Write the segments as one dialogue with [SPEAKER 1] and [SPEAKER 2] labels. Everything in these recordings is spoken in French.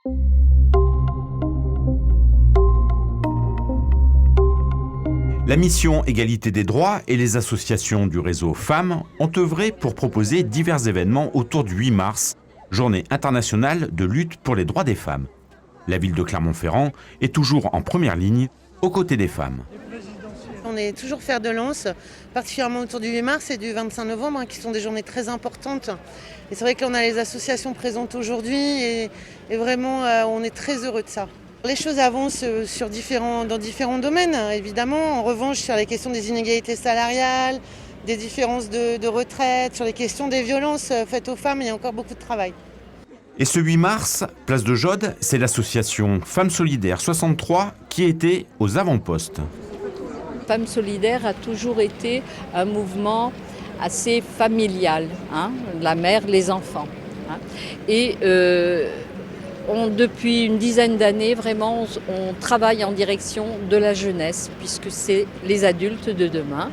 [SPEAKER 1] La mission Égalité des droits et les associations du réseau Femmes ont œuvré pour proposer divers événements autour du 8 mars, journée internationale de lutte pour les droits des femmes. La ville de Clermont-Ferrand est toujours en première ligne aux côtés des femmes.
[SPEAKER 2] On est toujours fer de lance, particulièrement autour du 8 mars et du 25 novembre, qui sont des journées très importantes. Et c'est vrai que là, on a les associations présentes aujourd'hui et vraiment, on est très heureux de ça. Les choses avancent dans différents domaines, évidemment. En revanche, sur les questions des inégalités salariales, des différences de retraite, sur les questions des violences faites aux femmes, il y a encore beaucoup de travail.
[SPEAKER 1] Et ce 8 mars, place de Jaude, c'est l'association Femmes Solidaires 63 qui était aux avant-postes.
[SPEAKER 3] Femmes Solidaires a toujours été un mouvement assez familial, la mère, les enfants. Et depuis une dizaine d'années, vraiment, on travaille en direction de la jeunesse, puisque c'est les adultes de demain.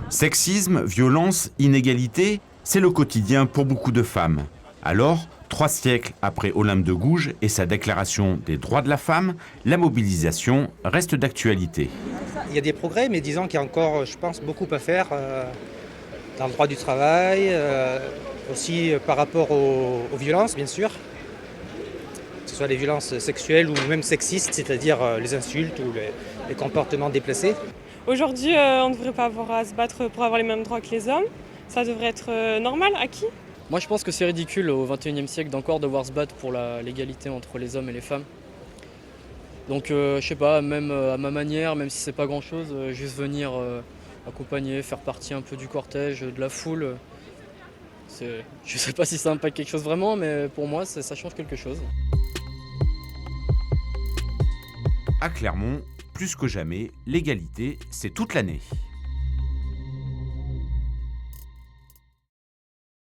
[SPEAKER 1] Sexisme, violence, inégalité, c'est le quotidien pour beaucoup de femmes. Alors, 3 siècles après Olympe de Gouges et sa déclaration des droits de la femme, la mobilisation reste d'actualité.
[SPEAKER 4] Il y a des progrès, mais disons qu'il y a encore, je pense, beaucoup à faire dans le droit du travail, aussi par rapport aux violences, bien sûr, que ce soit les violences sexuelles ou même sexistes, c'est-à-dire les insultes ou les comportements déplacés.
[SPEAKER 5] Aujourd'hui, on ne devrait pas avoir à se battre pour avoir les mêmes droits que les hommes. Ça devrait être normal, acquis.
[SPEAKER 6] Moi je pense que c'est ridicule au XXIe siècle d'encore devoir se battre pour l'égalité entre les hommes et les femmes. Donc je sais pas, même à ma manière, même si c'est pas grand chose, juste venir accompagner, faire partie un peu du cortège, de la foule. Je sais pas si ça impacte quelque chose vraiment, mais pour moi ça change quelque chose.
[SPEAKER 1] À Clermont, plus que jamais, l'égalité, c'est toute l'année.